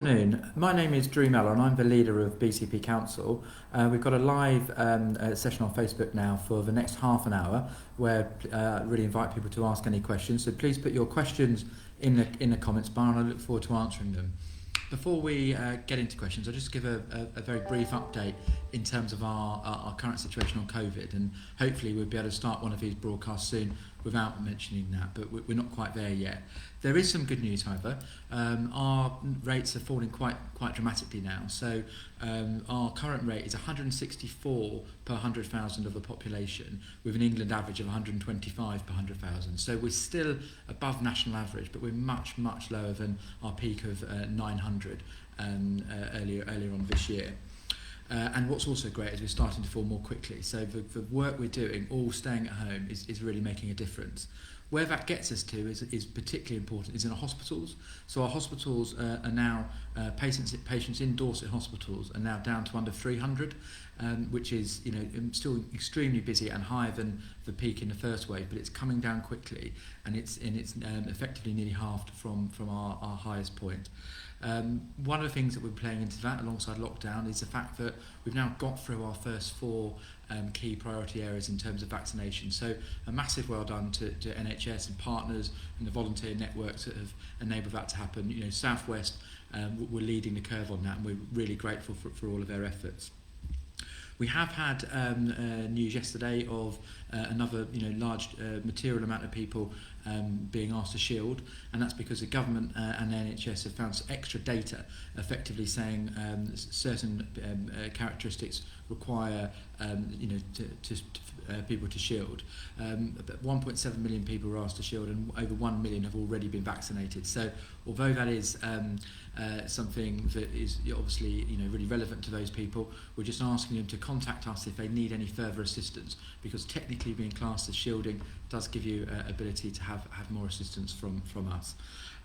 Afternoon. My name is Drew Mellor and I'm the leader of BCP Council. We've got a live session on Facebook now for the next half an hour where I really invite people to ask any questions. So please put your questions in the comments bar and I look forward to answering them. Before we get into questions, I'll just give a very brief update in terms of our current situation on COVID, and hopefully we'll be able to start one of these broadcasts soon without mentioning that, but we're not quite there yet. There is some good news, however. Our rates are falling quite dramatically now. So our current rate is 164 per 100,000 of the population, with an England average of 125 per 100,000. So we're still above national average, but we're much lower than our peak of 900 earlier on this year. And what's also great is we're starting to fall more quickly. So the work we're doing, all staying at home, is really making a difference. Where that gets us to is particularly important is in our hospitals. So our hospitals are now, patients in Dorset hospitals are now down to under 300, which is still extremely busy and higher than the peak in the first wave, but it's coming down quickly and it's effectively nearly halved from our highest point. One of the things that we're playing into that alongside lockdown is the fact that we've now got through our first four key priority areas in terms of vaccination. So a massive well done to NHS and partners and the volunteer networks that have enabled that to happen. South West were leading the curve on that, and we're really grateful for all of their efforts. We have had news yesterday of another large material amount of people being asked to shield, and that's because the government and the NHS have found extra data effectively saying certain characteristics require people to shield. 1.7 million people were asked to shield, and over 1 million have already been vaccinated. So although that is something that is obviously really relevant to those people, we're just asking them to contact us if they need any further assistance, because technically being classed as shielding does give you ability to have more assistance from us.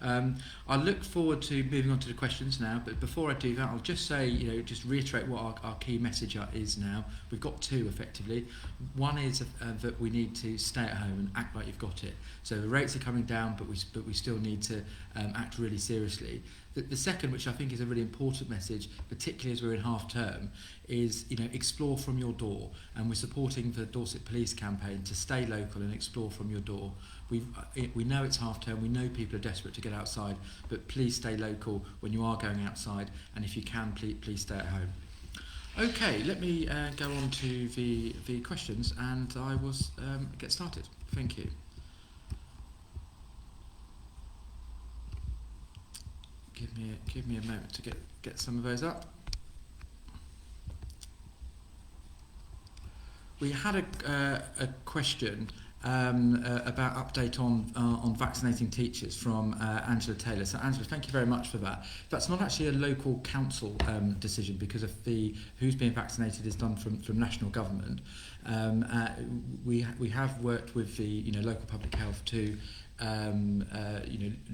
I look forward to moving on to the questions now, but before I do that, I'll just say, just reiterate what our key message is now. We've got two effectively. One is that we need to stay at home and act like you've got it. So the rates are coming down, but we still need to act really seriously. The second, which I think is a really important message, particularly as we're in half term, is explore from your door, and we're supporting the Dorset Police campaign to stay local and explore from your door. We know it's half term, we know people are desperate to get outside, but please stay local when you are going outside, and if you can, please stay at home. Okay, let me go on to the questions, and I will get started. Thank you. Give me a moment to get some of those up. We had a question about update on vaccinating teachers from Angela Taylor. So Angela, thank you very much for that. That's not actually a local council decision, because of who's being vaccinated is done from national government. We have worked with the local public health to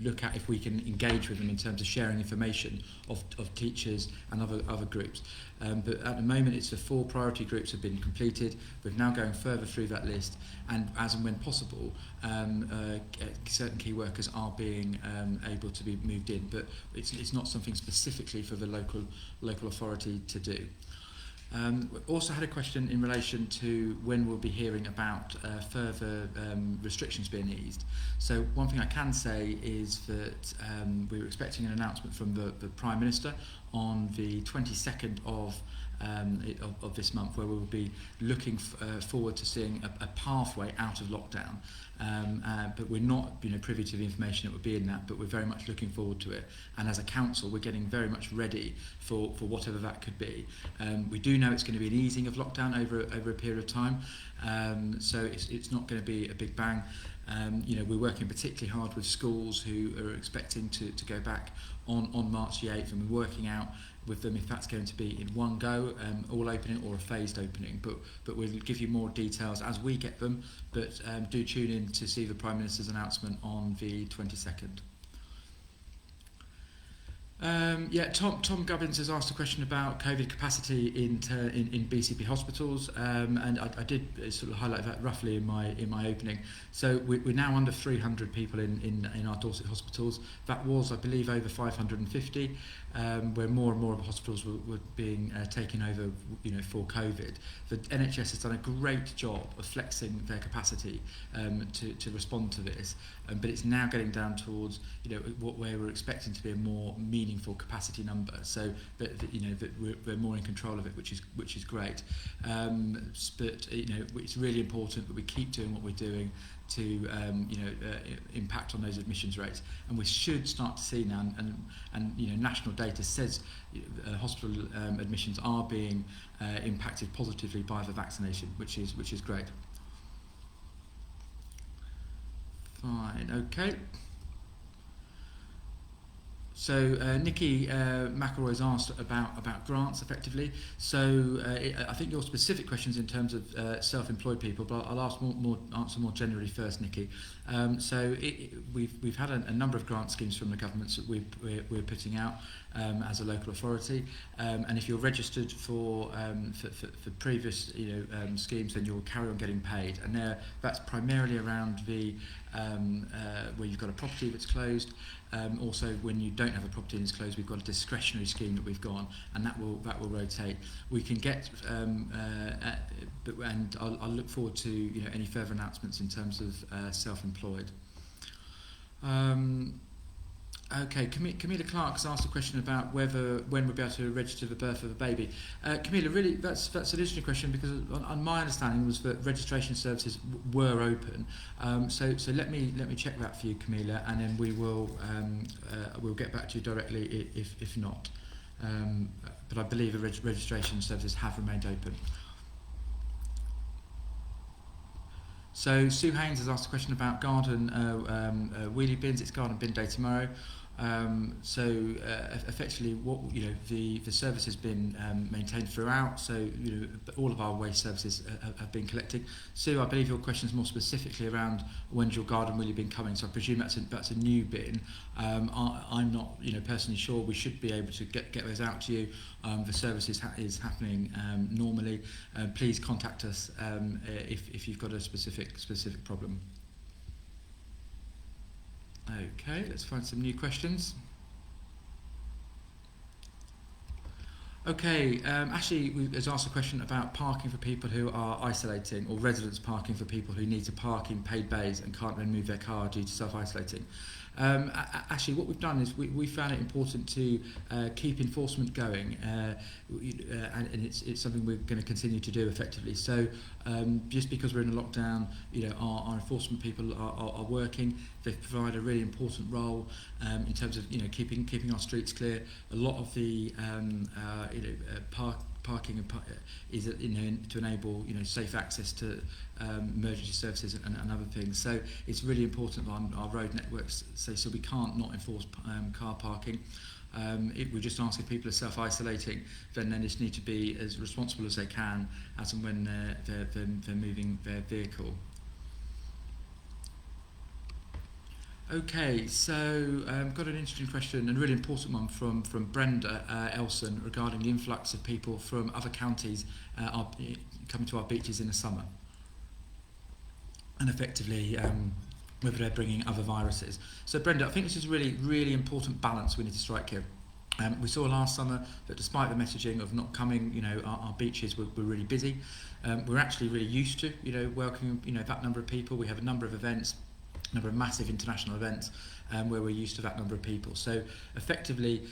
look at if we can engage with them in terms of sharing information of teachers and other groups. But at the moment, it's the 4 priority groups have been completed. We're now going further through that list, and as and when possible, certain key workers are being able to be moved in, but it's not something specifically for the local authority to do. We also had a question in relation to when we'll be hearing about further restrictions being eased. So one thing I can say is that we were expecting an announcement from the Prime Minister on the 22nd of this month, where we will be looking forward to seeing a pathway out of lockdown. But we're not privy to the information that would be in that, but we're very much looking forward to it. And as a council, we're getting very much ready for whatever that could be. We do know it's going to be an easing of lockdown over a period of time, so it's not going to be a big bang. We're working particularly hard with schools who are expecting to go back on March the 8th, and we're working out with them if that's going to be in one go, all opening, or a phased opening. But we'll give you more details as we get them, but do tune in to see the Prime Minister's announcement on the 22nd. Yeah, Tom Gubbins has asked a question about COVID capacity in BCP hospitals, and I did sort of highlight that roughly in my opening. So we're now under 300 people in our Dorset hospitals. That was, I believe, over 550, where more and more of the hospitals were being taken over, for COVID. The NHS has done a great job of flexing their capacity to respond to this, but it's now getting down towards where we're expecting to be a more meaningful capacity number, so that we're more in control of it, which is great. But it's really important that we keep doing what we're doing to impact on those admissions rates, and we should start to see now, and national data says hospital admissions are being impacted positively by the vaccination, which is great. Fine, okay. So Nikki McElroy's asked about grants effectively. So I think your specific questions in terms of self-employed people, but I'll answer more generally first, Nikki. So we've had a number of grant schemes from the governments that we're putting out as a local authority, and if you're registered for previous schemes, then you'll carry on getting paid, and that's primarily around the where you've got a property that's closed. Also, when you don't have a property and it's closed, we've got a discretionary scheme that we've got on, and that will rotate. We can get, and I'll look forward to any further announcements in terms of self-employed. Okay, Camilla Clark's asked a question about when we'll be able to register the birth of a baby. Camilla, really, that's an interesting question, because on my understanding was that registration services were open. So let me check that for you, Camilla, and then we'll get back to you directly if not. But I believe the registration services have remained open. So Sue Haynes has asked a question about garden wheelie bins. It's garden bin day tomorrow. Effectively, what the service has been maintained throughout. So all of our waste services have been collecting. Sue, I believe your question is more specifically around when's your garden wheelie bin coming. So I presume that's a new bin. I'm not personally sure. We should be able to get those out to you. The service is happening normally. Please contact us if you've got a specific problem. Okay, let's find some new questions. Okay, Ashley has asked a question about parking for people who are isolating, or residents parking for people who need to park in paid bays and can't then move their car due to self-isolating. Actually, what we've done is we found it important to keep enforcement going, and it's something we're going to continue to do effectively. So just because we're in a lockdown, our enforcement people are working. They provide a really important role in terms of keeping our streets clear. A lot of the parking is to enable safe access to emergency services and other things. So it's really important on our road networks. So we can't not enforce car parking. We're just asking if people are self-isolating, then they just need to be as responsible as they can as and when they're moving their vehicle. Okay, so got an interesting question, and a really important one from Brenda Elson regarding the influx of people from other counties coming to our beaches in the summer, and effectively whether they're bringing other viruses. So Brenda, I think this is a really, really important balance we need to strike here. We saw last summer that despite the messaging of not coming, our beaches were really busy. We're actually really used to welcoming that number of people. We have a number of events, number of massive international events where we're used to that number of people. So effectively,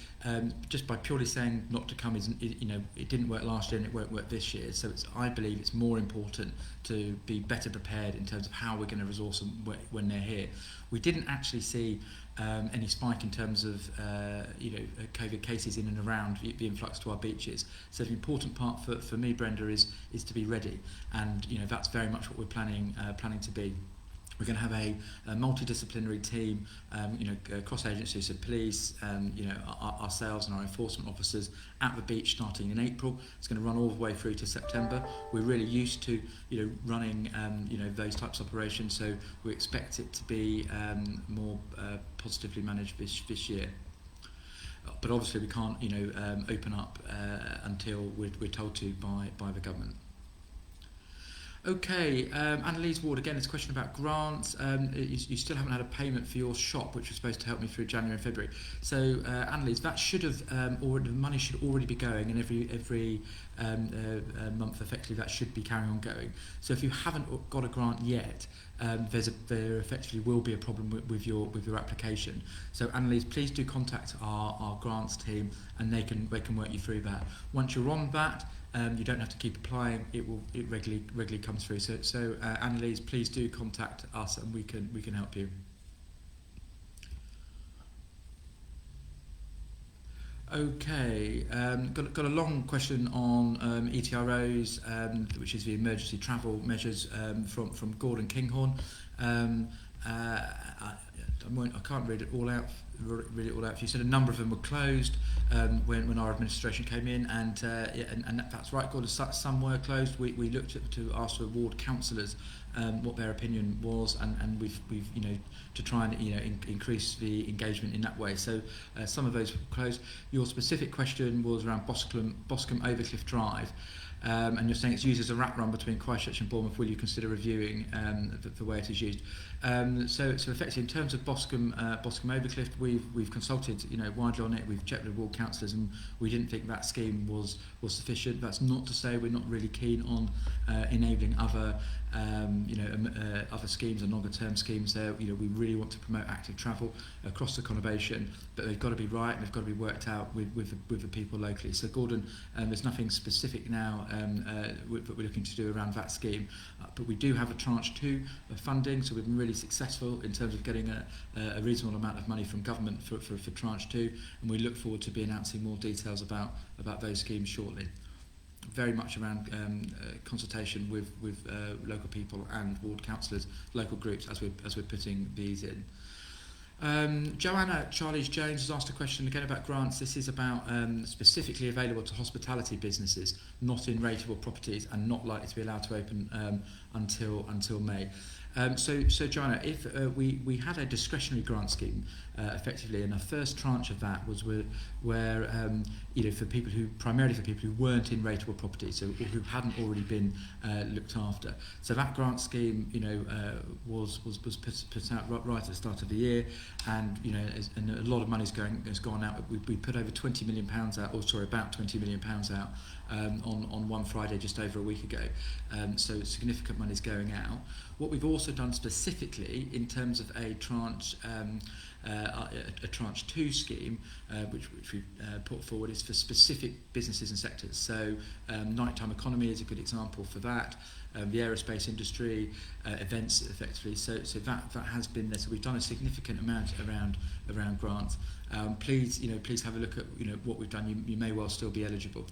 just by purely saying not to come it didn't work last year and it won't work this year. So I believe it's more important to be better prepared in terms of how we're going to resource them when they're here. We didn't actually see any spike in terms of COVID cases in and around the influx to our beaches. So the important part for me, Brenda, is to be ready, and that's very much what we're planning to be. We're going to have a multidisciplinary team, cross-agency, so police, ourselves and our enforcement officers at the beach starting in April. It's going to run all the way through to September. We're really used to, running, those types of operations, so we expect it to be more positively managed this year. but obviously we can't, open up until we're told to by the government. Okay, Annalise Ward, again, it's a question about grants. You still haven't had a payment for your shop, which was supposed to help me through January and February. So, Annalise, that should have already, the money should already be going, and every month, effectively, that should be carrying on going. So, if you haven't got a grant yet, there effectively will be a problem with your application. So, Annalise, please do contact our grants team, and they can work you through that. Once you're on that, you don't have to keep applying. It regularly comes through. So Annalise, please do contact us, and we can help you. Okay, got a long question on ETROs, which is the emergency travel measures from Gordon Kinghorn. I can't read it all out. You said a number of them were closed when our administration came in, and that's right, Gordon. Some were closed. We looked to ask the ward councillors what their opinion was, and we've to try and increase the engagement in that way. So some of those were closed. Your specific question was around Boscombe Overcliff Drive. And you're saying it's used as a rat run between Christchurch and Bournemouth. Will you consider reviewing the way it is used? So effectively, in terms of Boscombe Overcliff, we've consulted widely on it. We've checked with ward councillors, and we didn't think that scheme was sufficient. That's not to say we're not really keen on enabling other schemes and longer term schemes. There, we really want to promote active travel across the conurbation, but they've got to be right, and they've got to be worked out with the people locally. So Gordon, there's nothing specific now that we're looking to do around that scheme, but we do have a tranche 2 of funding, so we've been really successful in terms of getting a reasonable amount of money from government for tranche 2, and we look forward to be announcing more details about those schemes shortly. Very much around consultation with local people and ward councillors, local groups, as we're putting these in. Joanna Charles Jones has asked a question again about grants. This is about specifically available to hospitality businesses, not in rateable properties, and not likely to be allowed to open until May. So Joanna, if we had a discretionary grant scheme effectively, and the first tranche of that was where primarily for people who weren't in rateable properties, so who hadn't already been looked after. So that grant scheme, was put out right at the start of the year, and and a lot of money has gone out. We put over £20 million out, about £20 million out on one Friday just over a week ago. So significant money is going out. What we've also done specifically in terms of a tranche 2 scheme, which we put forward, is for specific businesses and sectors. So nighttime economy is a good example for that. The aerospace industry, events effectively. So that has been there. So we've done a significant amount around grants. Please have a look at what we've done. You may well still be eligible.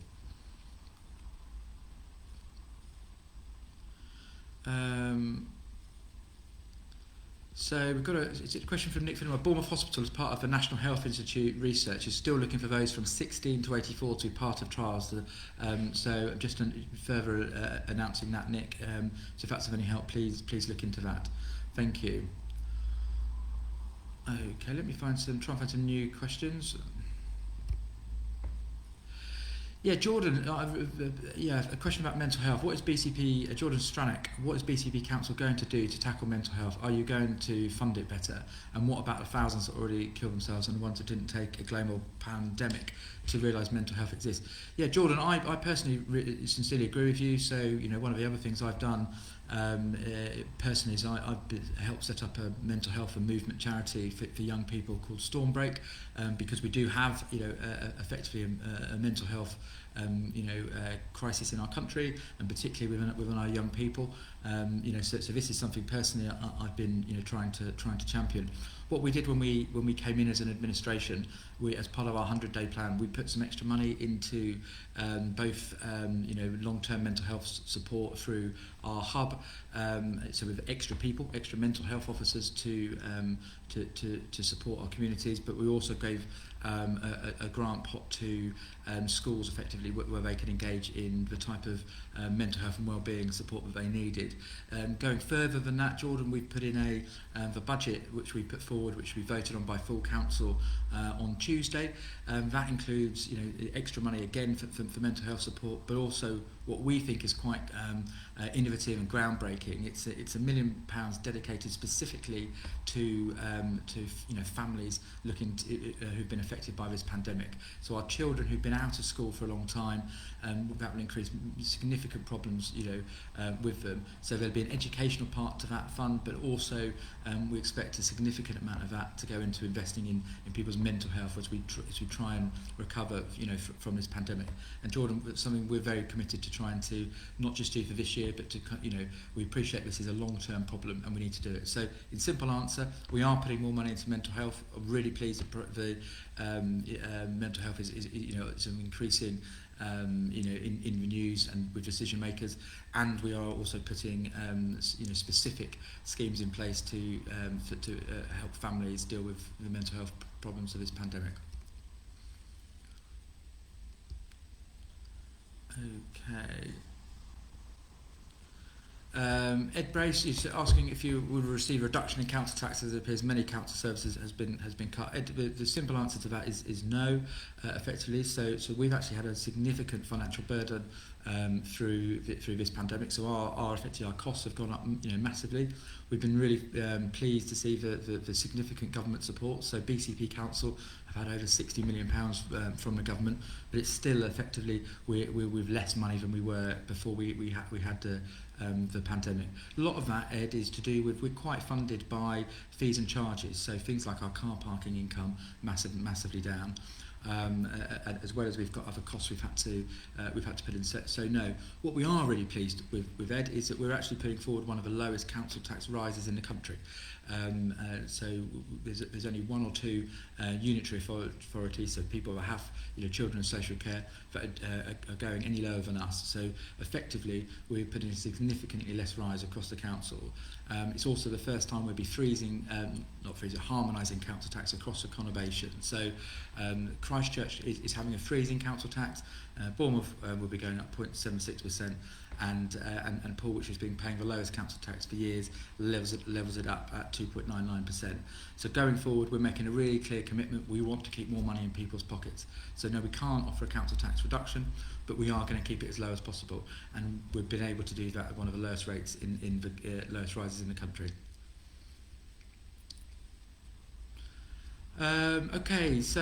So we've got a question from Nick Finnemore. Bournemouth Hospital, as part of the National Health Institute research, is still looking for those from 16 to 84 to be part of trials. So just further announcing that, Nick. So if that's of any help, please look into that. Thank you. Okay, let me try and find some new questions. Yeah, Jordan, a question about mental health. What is BCP, Jordan Stranack, what is BCP Council going to do to tackle mental health? Are you going to fund it better? And what about the thousands that already killed themselves and the ones that didn't take a global pandemic to realise mental health exists? Yeah, Jordan, I personally sincerely agree with you. So, one of the other things I've done personally is I've helped set up a mental health and movement charity for young people called Stormbreak, because we do have effectively a mental health crisis in our country, and particularly within our young people. So this is something personally I've been trying to champion. What we did when we came in as an administration, as part of our 100-day plan, we put some extra money into both long-term mental health support through our hub, so with extra mental health officers to support our communities, but we also gave a grant pot to schools effectively where they can engage in the type of mental health and wellbeing support that they needed. Going further than that, Jordan, we've put in the budget which we put forward, which we voted on by full council on Tuesday. That includes, extra money again for mental health support, but also what we think is quite innovative and groundbreaking. It's £1 million dedicated specifically to families looking who've been affected by this pandemic. So our children who've been out of school for a long time, that will increase significant problems, with them. So there'll be an educational part to that fund, but also we expect a significant amount of that to go into investing in people's mental health as we try and recover, from this pandemic. And Jordan, it's something we're very committed to trying to not just do for this year, but to, we appreciate this is a long-term problem and we need to do it. So in simple answer, we are putting more money into mental health. I'm really pleased that the mental health is it's increasing in the news and with decision makers, and we are also putting specific schemes in place to help families deal with the mental health problems of this pandemic. Okay. Ed Brace is asking if you would receive a reduction in council tax, as it appears many council services has been cut. Ed, the simple answer to that is no, effectively. So we've actually had a significant financial burden through this pandemic. So our costs have gone up, massively. We've been really pleased to see the significant government support. So BCP Council have had over £60 million from the government, but it's still effectively we're with less money than we were before we had the pandemic. A lot of that, Ed, is to do with we're quite funded by fees and charges. So things like our car parking income massively down. As well as we've got other costs we've had to put in. So no, what we are really pleased with Ed is that we're actually putting forward one of the lowest council tax rises in the country. So there's only one or two unitary authorities, so people that have children in social care, that are going any lower than us. So effectively we're putting a significantly less rise across the council. It's also the first time we'll be harmonising council tax across the conurbation. So Christchurch is having a freezing council tax. Bournemouth will be going up 0.76%, and Poole, which has been paying the lowest council tax for years, levels it up at 2.99%. So going forward, we're making a really clear commitment. We want to keep more money in people's pockets. So no, we can't offer a council tax reduction, but we are going to keep it as low as possible, and we've been able to do that at one of the lowest rates in the lowest rises in the country. Okay, so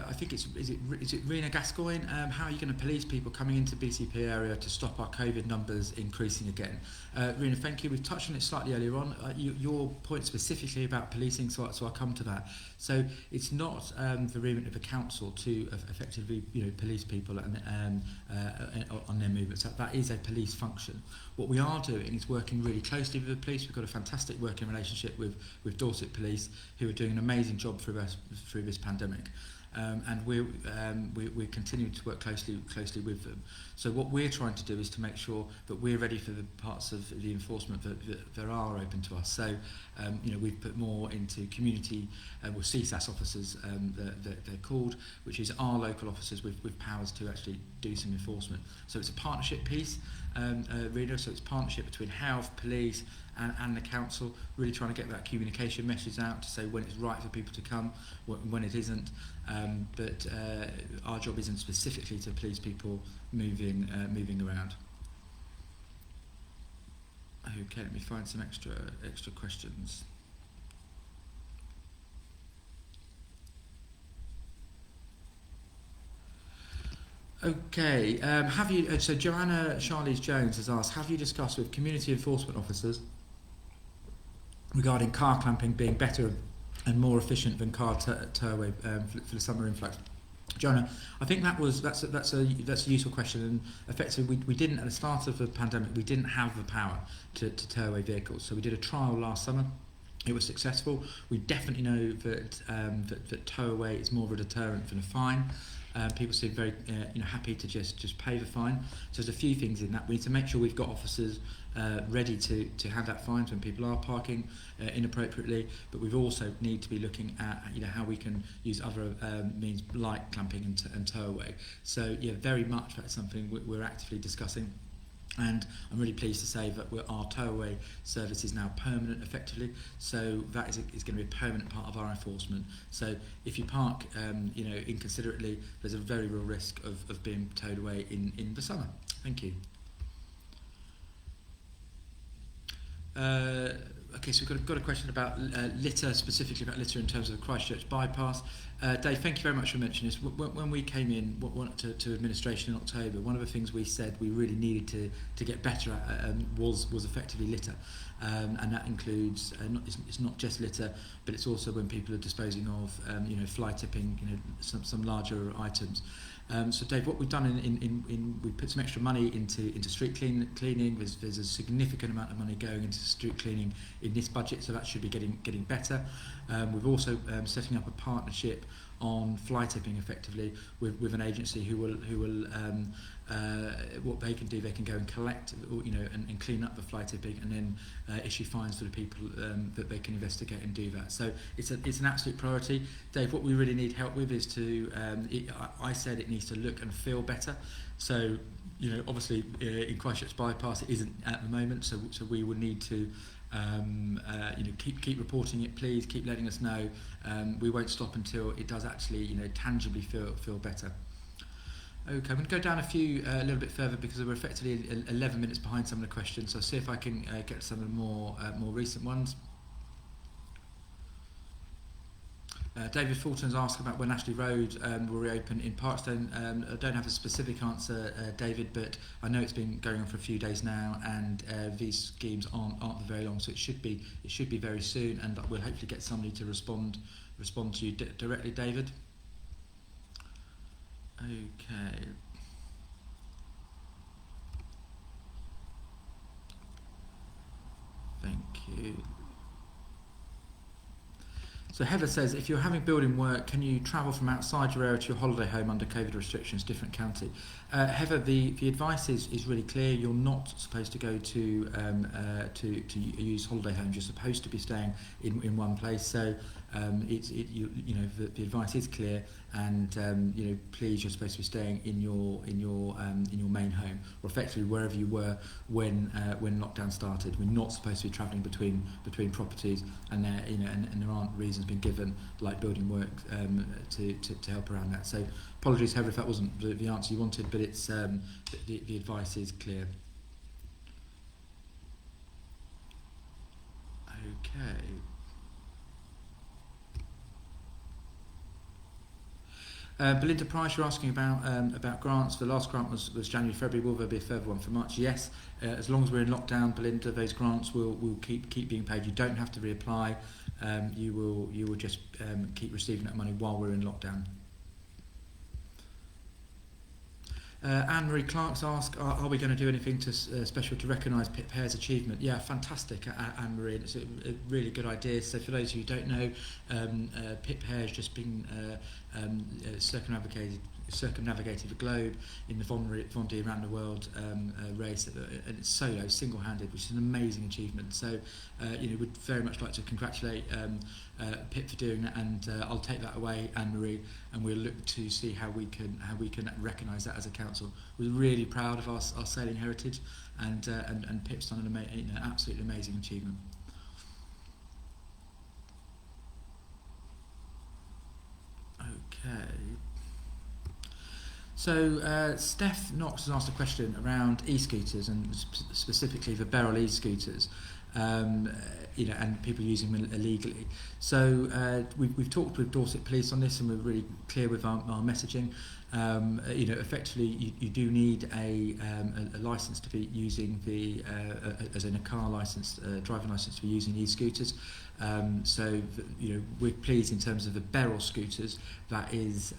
I think is it Rena Gascoigne? How are you going to police people coming into BCP area to stop our COVID numbers increasing again? Rena, thank you. We've touched on it slightly earlier on. Your point specifically about policing, so I'll come to that. So it's not the remit of the council to effectively police people and on their movements. That is a police function. What we are doing is working really closely with the police. We've got a fantastic working relationship with Dorset Police, who are doing an amazing job through this pandemic, and we're continuing to work closely with them. So what we're trying to do is to make sure that we're ready for the parts of the enforcement that are open to us. So we've put more into community with CSAS officers, they're called, which is our local officers with powers to actually do some enforcement. So it's a partnership piece, Rena. So it's partnership between health, police, and the council, really trying to get that communication message out to say when it's right for people to come, when it isn't. But our job isn't specifically to police people moving around. Okay, let me find some extra questions. Okay, have you? So Joanna Charlize Jones has asked, have you discussed with community enforcement officers regarding car clamping being better and more efficient than car towaway for the summer influx? Joanna, I think that's a useful question, and effectively we didn't, at the start of the pandemic, we didn't have the power to tow away vehicles. So we did a trial last summer. It was successful. We definitely know that tow away is more of a deterrent than a fine. People seem very happy to just pay the fine. So there's a few things in that. We need to make sure we've got officers ready to hand out fines when people are parking inappropriately, but we've also need to be looking at how we can use other means like clamping and tow away. So very much that's something we're actively discussing. And I'm really pleased to say that our tow-away service is now permanent, effectively. So that is going to be a permanent part of our enforcement. So if you park, inconsiderately, there's a very real risk of being towed away in the summer. Thank you. Okay, so we've got a question about litter, specifically about litter in terms of the Christchurch bypass. Dave, thank you very much for mentioning this. When we came in to administration in October, one of the things we said we really needed to get better at was effectively litter. And that includes, it's not just litter, but it's also when people are disposing of, fly tipping, some larger items. So Dave, what we've done we put some extra money into street cleaning. There's a significant amount of money going into street cleaning in this budget, so that should be getting better. We've also setting up a partnership on fly tipping effectively with an agency who will what they can do, they can go and collect and clean up the fly tipping and then issue fines for the people that they can investigate and do that. So it's an absolute priority. Dave, what we really need help with is I said it needs to look and feel better. So obviously in Christchurch bypass it isn't at the moment, so we will need to keep reporting it, please keep letting us know. We won't stop until it does actually tangibly feel better. Okay, I'm going to go down a little bit further because we're effectively 11 minutes behind some of the questions, so I'll see if I can get some of the more recent ones. David Fulton's asked about when Ashley Road will reopen in Parkstone. I don't have a specific answer, David, but I know it's been going on for a few days now, and these schemes aren't very long, so it should be very soon, and we'll hopefully get somebody to respond to you directly, David. Okay. Thank you. So Heather says, if you're having building work, can you travel from outside your area to your holiday home under COVID restrictions, different county? Heather, the advice is really clear. You're not supposed to go to use holiday homes. You're supposed to be staying in one place. So the advice is clear, and please, you're supposed to be staying in your main home, or effectively wherever you were when lockdown started. We're not supposed to be travelling between properties, and there aren't reasons being given like building work to help around that. So apologies, Heather, if that wasn't the answer you wanted, but it's the advice is clear. Okay. Belinda Price, you're asking about grants. The last grant was January, February. Will there be a further one for March? Yes. As long as we're in lockdown, Belinda, those grants will keep being paid. You don't have to reapply. You will just keep receiving that money while we're in lockdown. Anne-Marie Clark's asked, are we going to do anything special to recognise Pip Hare's achievement? Yeah, fantastic, Anne-Marie. It's a really good idea. So for those who don't know, Pip Hare's just been circumnavigated the globe in the Vendée around the world race, and it's solo, single-handed, which is an amazing achievement. So we'd very much like to congratulate Pip for doing that, and I'll take that away, Anne-Marie, and we'll look to see how we can recognise that as a council. We're really proud of our sailing heritage, and Pip's done an absolutely amazing achievement. Okay. So Steph Knox has asked a question around e-scooters, and specifically the Beryl e-scooters, and people using them illegally. So we've talked with Dorset Police on this, and we're really clear with our messaging. Effectively, you do need a license to be using as in a car license, driving license to be using e-scooters. We're pleased in terms of the Beryl scooters. That is,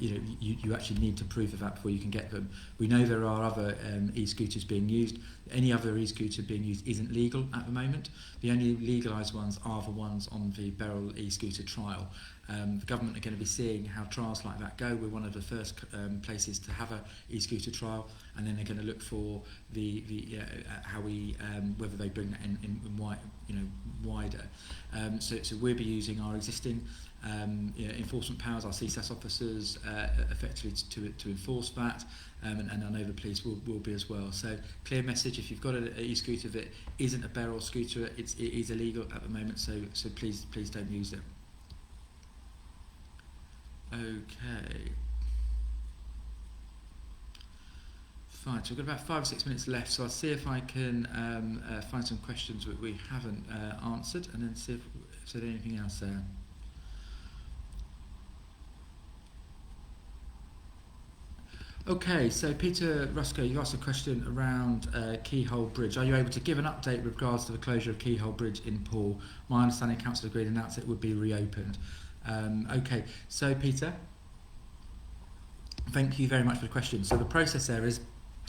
you actually need to prove of that before you can get them. We know there are other e-scooters being used. Any other e-scooter being used isn't legal at the moment, The only legalised ones are the ones on the Beryl e-scooter trial. The government are going to be seeing how trials like that go. We're one of the first places to have a e-scooter trial, and then they're going to look for how we whether they bring that in wide, wider. So we'll be using our existing enforcement powers, our CSAS officers, effectively to enforce that, and I know the police will be as well. So clear message: if you've got an e-scooter that isn't a Beryl scooter, it is illegal at the moment. So please don't use it. Okay. Fine, so we've got about 5 or 6 minutes left, so I'll see if I can find some questions that we haven't answered, and then see if there's anything else there. Okay, so Peter Rusko, you've asked a question around Keyhole Bridge. Are you able to give an update with regards to the closure of Keyhole Bridge in Poole? My understanding, Council agreed and announced it would be reopened. Okay, so Peter, thank you very much for the question. So the process there is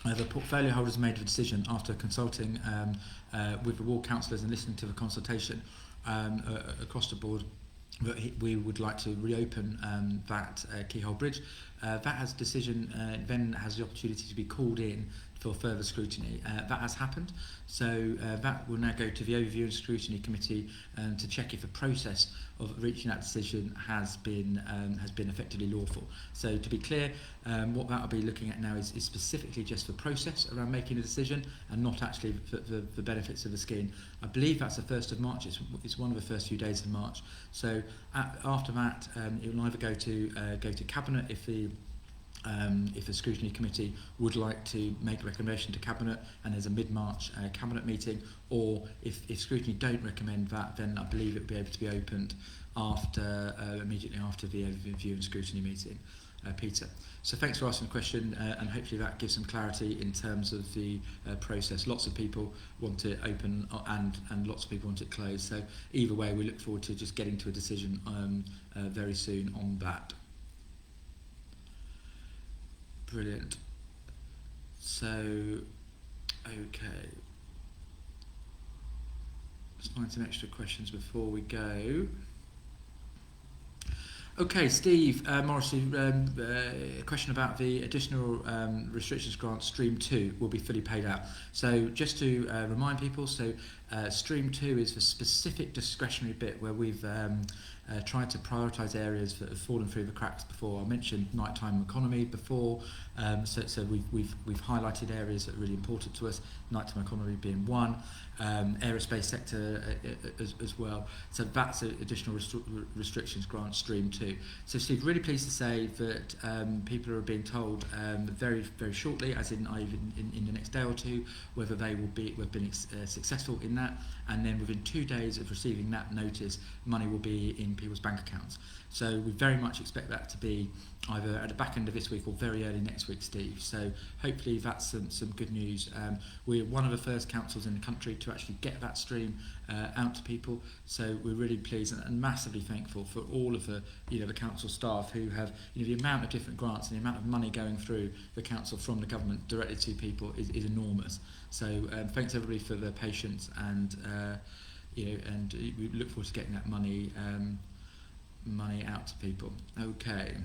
the portfolio holders made a decision after consulting with the ward councillors and listening to the consultation across the board that we would like to reopen that Keyhole Bridge. That has decision then has the opportunity to be called in for further scrutiny. That has happened, so that will now go to the Overview and Scrutiny Committee to check if the process of reaching that decision has been effectively lawful. So to be clear, what that will be looking at now is specifically just the process around making a decision and not actually the benefits of the scheme. I believe that's the 1st of March. It's one of the first few days of March. So after that, it will either go to Cabinet if the Scrutiny Committee would like to make a recommendation to Cabinet and there's a mid-March Cabinet meeting, or if Scrutiny don't recommend that, then I believe it will be able to be opened immediately after the Overview and Scrutiny meeting. Peter. So thanks for asking the question, and hopefully that gives some clarity in terms of the process. Lots of people want it open and lots of people want it closed. So either way, we look forward to just getting to a decision very soon on that. Brilliant. So, okay. Let's find some extra questions before we go. Okay, Steve Morrissey, a question about the additional restrictions grant Stream 2 will be fully paid out. So just to remind people, so Stream 2 is the specific discretionary bit where we've tried to prioritise areas that have fallen through the cracks before. I mentioned nighttime economy before, so we've highlighted areas that are really important to us, nighttime economy being one, aerospace sector as well. So that's an additional restrictions grant Stream 2. So Steve, really pleased to say that people are being told very, very shortly, as in the next day or two, whether we've been successful in that, and then within 2 days of receiving that notice, money will be in people's bank accounts. So we very much expect that to be either at the back end of this week or very early next week, Steve. So hopefully that's some good news. We're one of the first councils in the country to actually get that stream out to people. So we're really pleased and massively thankful for all of the council staff who have the amount of different grants and the amount of money going through the council from the government directly to people is enormous. So thanks everybody for their patience and and we look forward to getting that money out to people. Okay.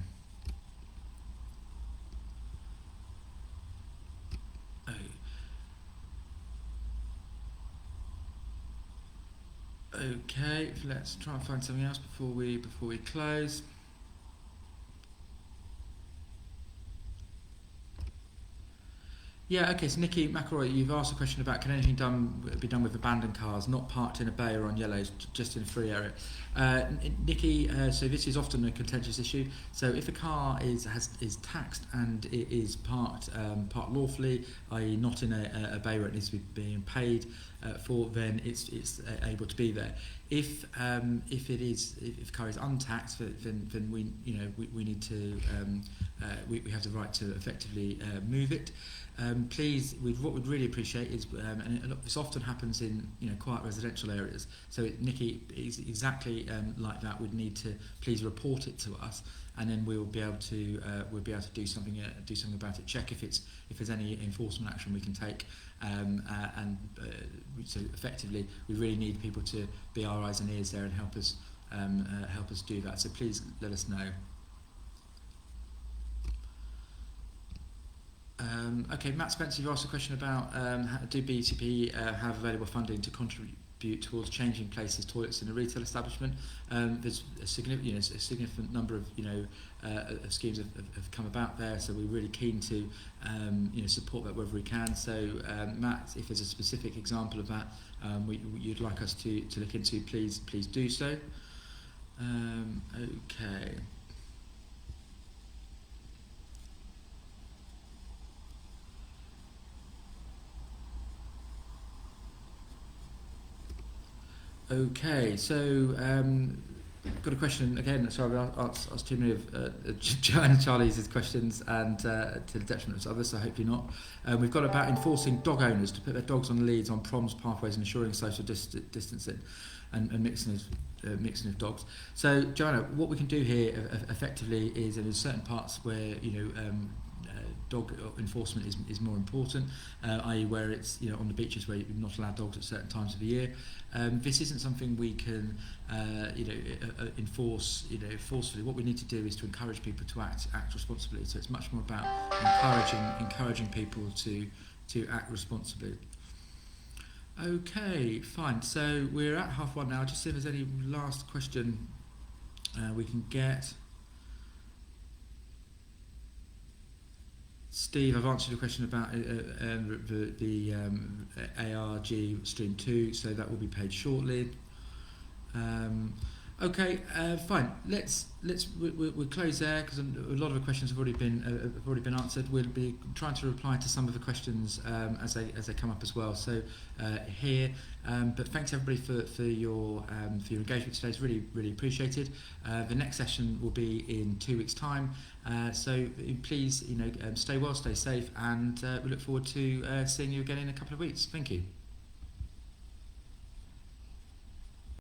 Okay, let's try and find something else before we close. Yeah, okay, so Nikki McElroy, you've asked a question about can anything be done with abandoned cars not parked in a bay or on yellows, just in a free area. Nikki, so this is often a contentious issue. So if a car is taxed and it is parked lawfully, i.e. not in a bay where it needs to be being paid for, then it's able to be there. If the car is untaxed, then we need to we have the right to effectively move it. Please, what we'd really appreciate is, and this often happens in quiet residential areas. So Nikki, is exactly like that. We'd need to please report it to us, and then we'll be able to do something about it. Check if there's any enforcement action we can take, so effectively we really need people to be our eyes and ears there and help us do that. So please let us know. Okay, Matt Spencer, you asked a question about do BCP have available funding to contribute towards changing places, toilets in a retail establishment. There's a significant number of of schemes have come about there, so we're really keen to support that wherever we can. So Matt, if there's a specific example of that you'd like us to look into, please do so. Okay. Okay, so got a question again. Sorry, I've asked too many of Joanne and Charlie's questions, and to the detriment of others, so hopefully not. We've got about enforcing dog owners to put their dogs on leads on proms, pathways, and ensuring social distancing and mixing of dogs. So, Joanna, what we can do here effectively is, in certain parts where dog enforcement is more important, i.e. where it's on the beaches where you're not allowed dogs at certain times of the year. This isn't something we can enforce forcefully. What we need to do is to encourage people to act responsibly. So it's much more about encouraging people to act responsibly. Okay, fine. So we're at 1:30 now. Just see if there's any last question we can get. Steve, I've answered your question about the ARG Stream 2, so that will be paid shortly. Okay, fine. We'll close there because a lot of the questions have already been answered. We'll be trying to reply to some of the questions as they come up as well. So here, but thanks everybody for your engagement today. It's really appreciated. The next session will be in 2 weeks' time. So please, stay well, stay safe, and we look forward to seeing you again in a couple of weeks. Thank you.